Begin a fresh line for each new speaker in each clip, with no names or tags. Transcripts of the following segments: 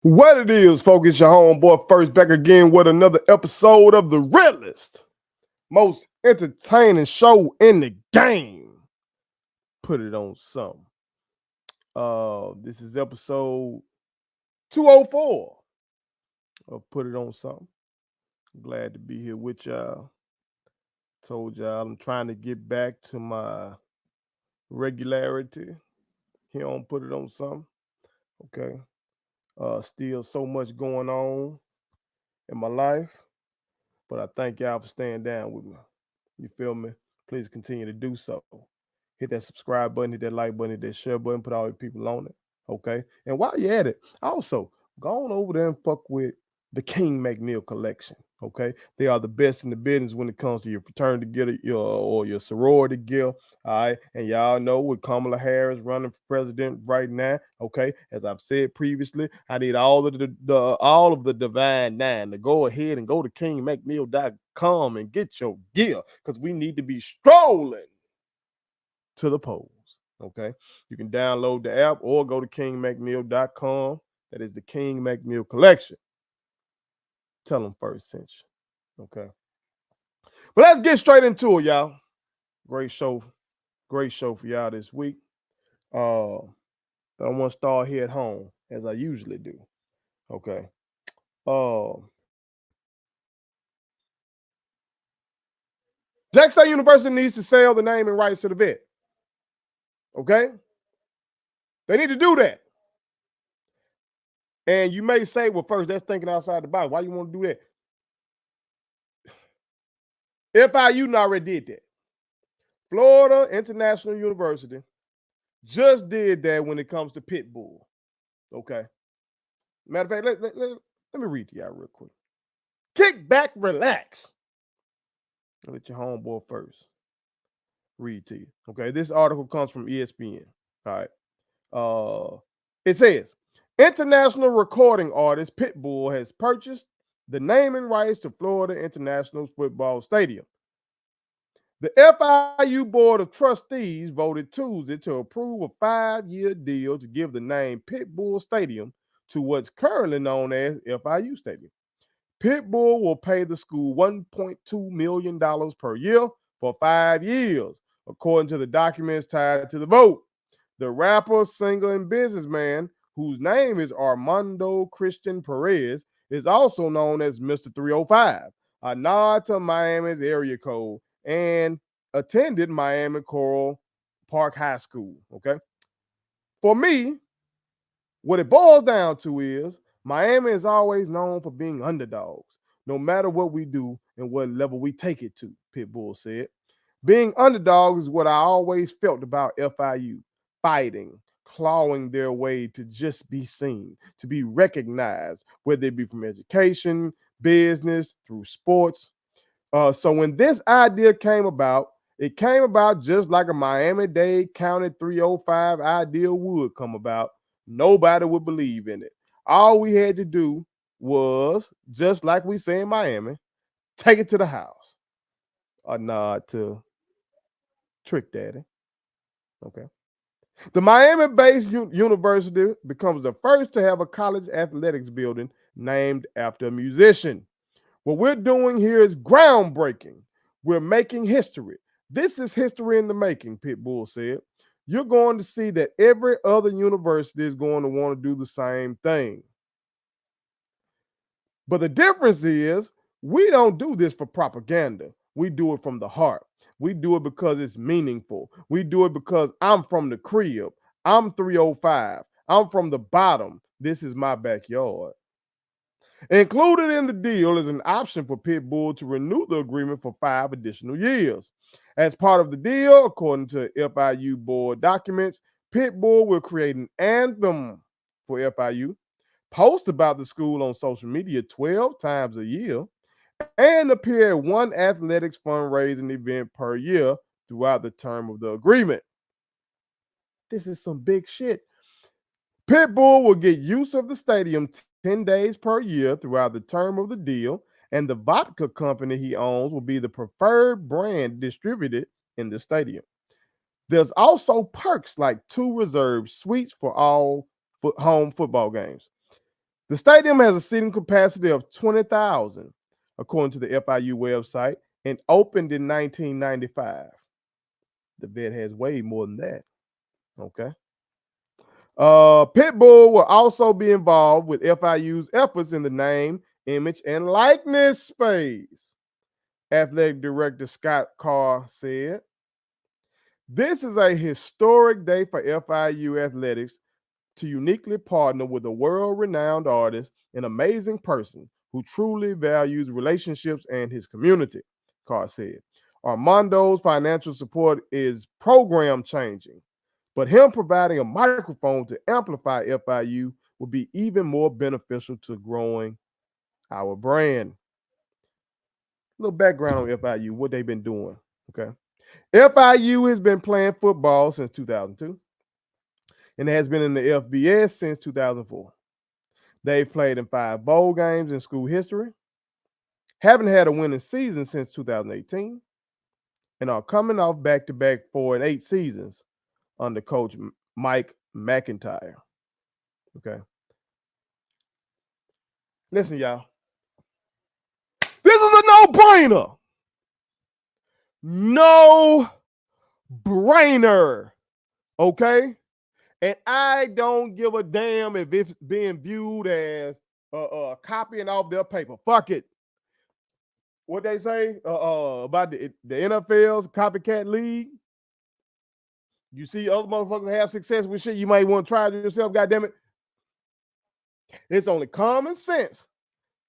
What it is, folks, it's your homeboy First back again with another episode of the realest, most entertaining show in the game. Put it on something. This is episode 204 of Put It On Something. Glad to be here with y'all. Told y'all I'm trying to get back to my regularity here on Put It On Something. Okay. Still so much going on in my life. But I thank y'all for staying down with me. You feel me? Please continue to do so. Hit that subscribe button, hit that like button, hit that share button, put all your people on it. Okay. And while you're at it, also go on over there and fuck with the King McNeil collection. Okay. They are the best in the business when it comes to your fraternity gear or your sorority gear. All right. And y'all know with Kamala Harris running for president right now. Okay. As I've said previously, I need all of the divine nine to go ahead and go to kingmcneil.com and get your gear because we need to be strolling to the polls. Okay. You can download the app or go to kingmcneil.com. That is the King McNeil collection. Tell them First sent you. Okay. But let's get straight into it, y'all. Great show for y'all this week. But I want to start here at home as I usually do. Okay. Jackson State University needs to sell the name and rights to the vet. Okay? They need to do that. And you may say, well, first, that's thinking outside the box. Why you want to do that? FIU already did that. Florida International University just did that when it comes to Pitbull. Okay. Matter of fact, let me read to y'all real quick. Kick back, relax. I'll let your homeboy first read to you. Okay. This article comes from ESPN. All right. It says, international recording artist Pitbull has purchased the naming rights to Florida International Football Stadium. The FIU Board of Trustees voted Tuesday to approve a 5-year deal to give the name Pitbull Stadium to what's currently known as FIU Stadium. Pitbull will pay the school $1.2 million per year for 5 years, according to the documents tied to the vote. The rapper, singer, and businessman, whose name is Armando Christian Perez, is also known as Mr. 305, a nod to Miami's area code, and attended Miami Coral Park High School. Okay. For me, what it boils down to is Miami is always known for being underdogs, no matter what we do and what level we take it to, Pitbull said. Being underdogs is what I always felt about FIU, fighting, clawing their way to just be seen, to be recognized, whether it be from education, business, through sports. So when this idea came about, it came about just like a Miami-Dade County 305 idea would come about. Nobody would believe in it. All we had to do was, just like we say in Miami, take it to the house. A nod to Trick Daddy. Okay. The Miami-based university becomes the first to have a college athletics building named after a musician. What we're doing here is groundbreaking. We're making history. This is history in the making, Pitbull said. You're going to see that every other university is going to want to do the same thing. But the difference is we don't do this for propaganda. We do it from the heart. We do it because it's meaningful. We do it because I'm from the crib. I'm 305. I'm from the bottom. This is my backyard. Included in the deal is an option for Pitbull to renew the agreement for 5 additional years. As part of the deal, according to FIU board documents, Pitbull will create an anthem for FIU, post about the school on social media 12 times a year, and appear at one athletics fundraising event per year throughout the term of the agreement. This is some big shit. Pitbull will get use of the stadium 10 days per year throughout the term of the deal, and the vodka company he owns will be the preferred brand distributed in the stadium. There's also perks like 2 reserved suites for all home football games. The stadium has a seating capacity of 20,000, according to the FIU website, and opened in 1995. The vet has way more than that. Okay. Pitbull will also be involved with FIU's efforts in the name, image, and likeness space. Athletic Director Scott Carr said, "This is a historic day for FIU athletics to uniquely partner with a world-renowned artist, an amazing person who truly values relationships and his community," Carr said. "Armando's financial support is program changing, but him providing a microphone to amplify FIU will be even more beneficial to growing our brand." A little background on FIU, what they've been doing, okay? FIU has been playing football since 2002 and has been in the FBS since 2004. They've played in 5 bowl games in school history, haven't had a winning season since 2018, and are coming off back-to-back 4-8 seasons under Coach Mike McIntyre. Okay. Listen, y'all. This is a no-brainer. No-brainer. Okay? And I don't give a damn if it's being viewed as copying off their paper. Fuck it. What they say about the NFL's copycat league? You see other motherfuckers have success with shit, you might want to try it yourself, goddammit. It's only common sense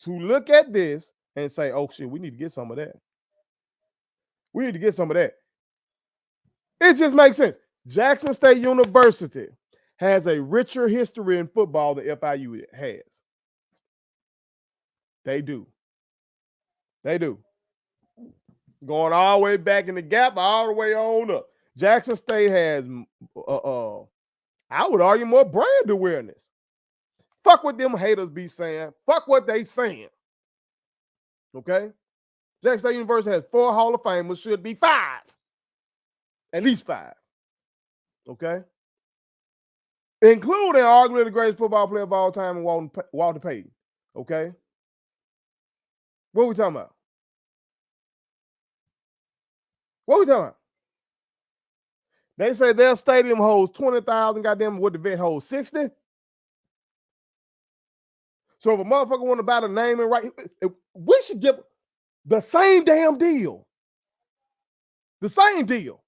to look at this and say, oh shit, we need to get some of that. We need to get some of that. It just makes sense. Jackson State University has a richer history in football than FIU has. They do. They do. Going all the way back in the gap, all the way on up. Jackson State has, I would argue, more brand awareness. Fuck what them haters be saying. Fuck what they saying. Okay? Jackson State University has 4 Hall of Famers, should be 5. At least 5. Okay? Including arguably the greatest football player of all time, Walter Payton. Okay? What are we talking about? What are we talking about? They say their stadium holds 20,000, goddamn, what the vet holds 60. So if a motherfucker want to buy the name and right, we should give the same damn deal. The same deal.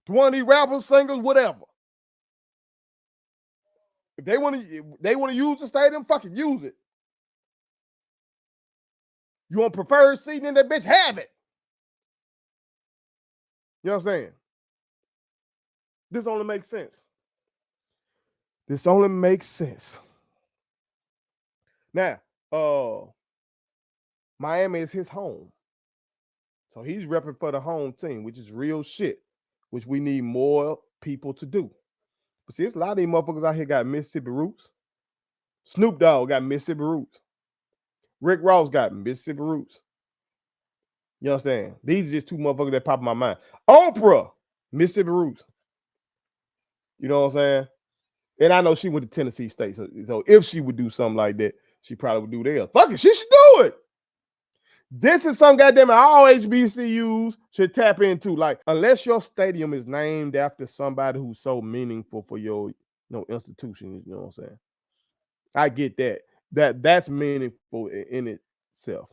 To one of these rappers, singers, whatever. If they want to use the stadium, fucking use it. You want preferred seating in that bitch? Have it. You understand? This only makes sense. This only makes sense. Now, Miami is his home. So he's repping for the home team, which is real shit, which we need more people to do. But see, it's a lot of these motherfuckers out here got Mississippi roots. Snoop Dogg got Mississippi roots. Rick Ross got Mississippi roots. You understand? These are just 2 motherfuckers that pop in my mind. Oprah, Mississippi roots. You know what I'm saying? And I know she went to Tennessee State. So if she would do something like that, she probably would do theirs. Fuck it, she should do it. This is some goddamn all HBCUs should tap into. Like, unless your stadium is named after somebody who's so meaningful for your institution, you know what I'm saying? I get that. That's meaningful in itself.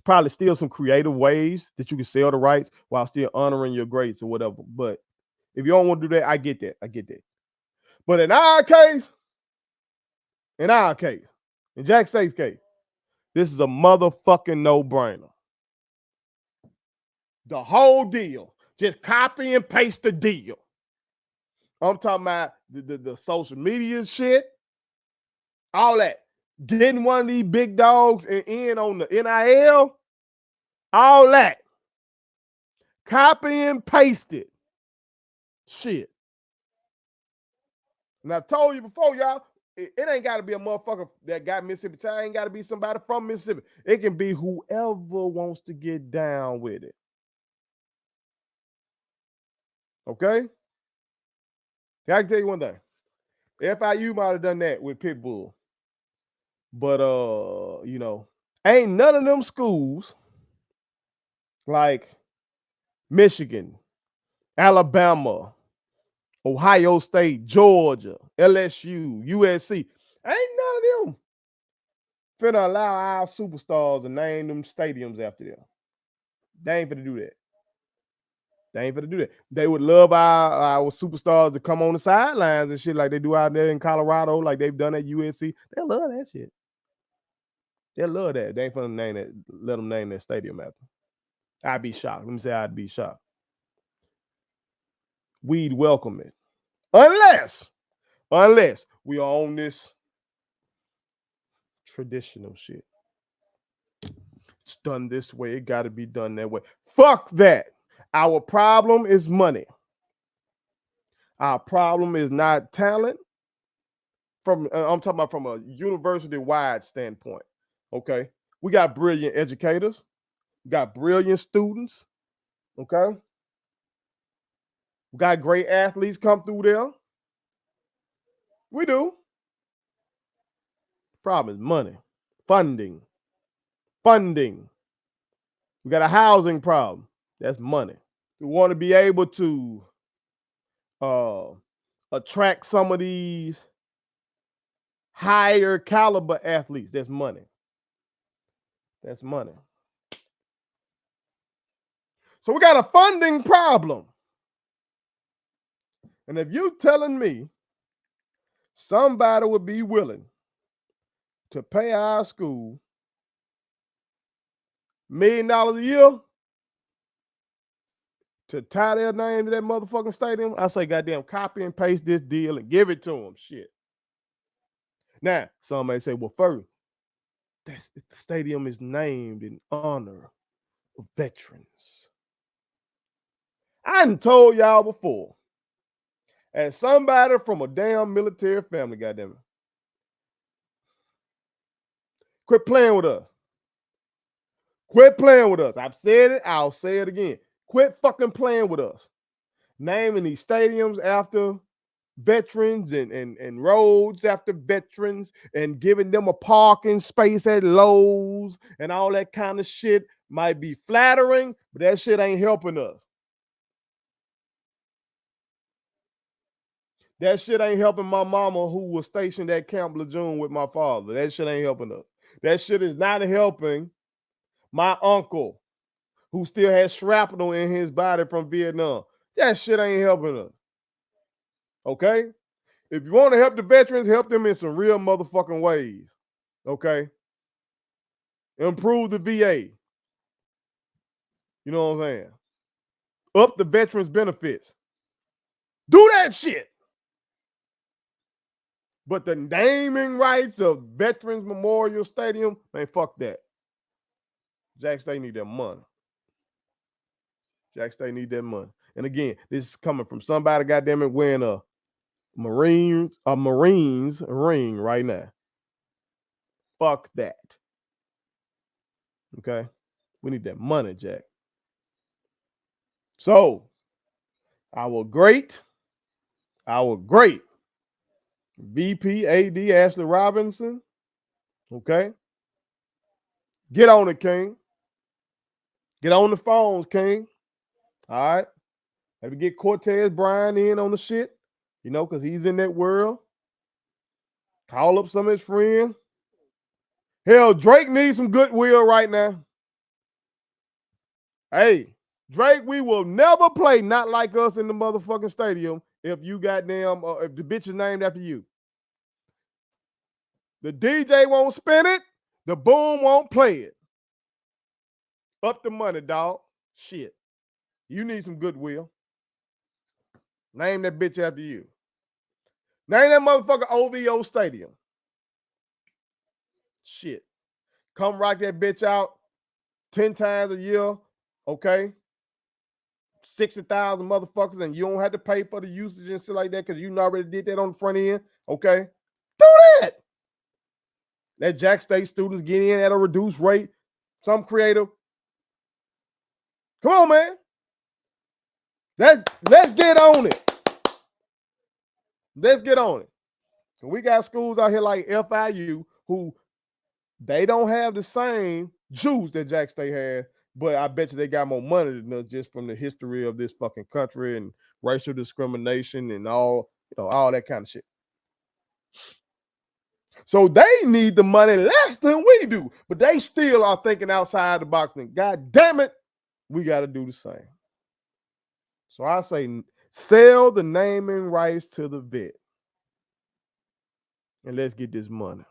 Probably still some creative ways that you can sell the rights while still honoring your greats or whatever. But if you don't want to do that, I get that. I get that. But in our case, in Jack State's case, this is a motherfucking no-brainer. The whole deal. Just copy and paste the deal. I'm talking about the social media shit. All that. Getting one of these big dogs in on the NIL. All that. Copy and paste it. Shit. And I told you before, y'all, it ain't got to be a motherfucker that got Mississippi tie. It ain't got to be somebody from Mississippi. It can be whoever wants to get down with it. Okay? I can tell you one thing. FIU might have done that with Pitbull. But you know, ain't none of them schools like Michigan, Alabama, Ohio State, Georgia, LSU, USC. Ain't none of them finna allow our superstars to name them stadiums after them. They ain't finna do that. They ain't finna do that. They would love our superstars to come on the sidelines and shit like they do out there in Colorado, like they've done at USC. They love that shit. They love that. They ain't finna name that, let them name that stadium after. I'd be shocked. Let me say I'd be shocked. We'd welcome it. Unless we are on this traditional shit. It's done this way. It got to be done that way. Fuck that. Our problem is money. Our problem is not talent. I'm talking about from a university-wide standpoint. Okay, we got brilliant educators. We got brilliant students. Okay, we got great athletes come through there. We do. Problem is money, funding. We got a housing problem. That's money. We want to be able to attract some of these higher caliber athletes. That's money. That's money. So we got a funding problem. And if you're telling me somebody would be willing to pay our school $1 million a year to tie their name to that motherfucking stadium, I say, goddamn, copy and paste this deal and give it to them. Shit. Now, some may say, well, first, the stadium is named in honor of veterans. I done told y'all before, as somebody from a damn military family, goddamn it, quit playing with us. Quit playing with us. I've said it. I'll say it again. Quit fucking playing with us. Naming these stadiums after veterans and roads after veterans and giving them a parking space at Lowe's and all that kind of shit might be flattering, but that shit ain't helping us. That shit ain't helping my mama who was stationed at Camp Lejeune with my father. That shit ain't helping us. That shit is not helping my uncle who still has shrapnel in his body from Vietnam. That shit ain't helping us. Okay? If you want to help the veterans, help them in some real motherfucking ways. Okay? Improve the VA. You know what I'm saying? Up the veterans' benefits. Do that shit. But the naming rights of Veterans Memorial Stadium, man, fuck that. Jack State need that money. Jack State need that money. And again, this is coming from somebody, goddamn it, wearing a Marines ring right now. Fuck that. Okay? We need that money, Jack. So, our great VP AD Ashley Robinson, okay? Get on it, King. Get on the phones, King. All right? Have to get Cortez Bryant in on the shit, you know, because he's in that world. Call up some of his friends. Hell, Drake needs some goodwill right now. Hey, Drake, we will never play Not Like Us in the motherfucking stadium if you goddamn, if the bitch is named after you. The DJ won't spin it. The boom won't play it. Up the money, dog. Shit. You need some goodwill. Name that bitch after you. Name that motherfucker OVO Stadium. Shit. Come rock that bitch out 10 times a year, okay? 60,000 motherfuckers, and you don't have to pay for the usage and shit like that because you already did that on the front end, okay? Do that. Let Jack State students get in at a reduced rate. Some creative. Come on, man. Let's get on it. Let's get on it. We got schools out here like FIU who they don't have the same juice that Jack State has, but I bet you they got more money than us just from the history of this fucking country and racial discrimination and all, all that kind of shit. So they need the money less than we do, but they still are thinking outside the box. And God damn it, we got to do the same. So I say sell the naming rights to the vet. And let's get this money.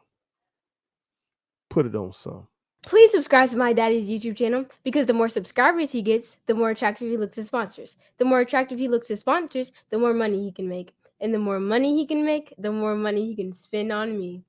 Put it on some.
Please subscribe to my daddy's YouTube channel because the more subscribers he gets, the more attractive he looks to sponsors. The more attractive he looks to sponsors, the more money he can make. And the more money he can make, the more money he can spend on me.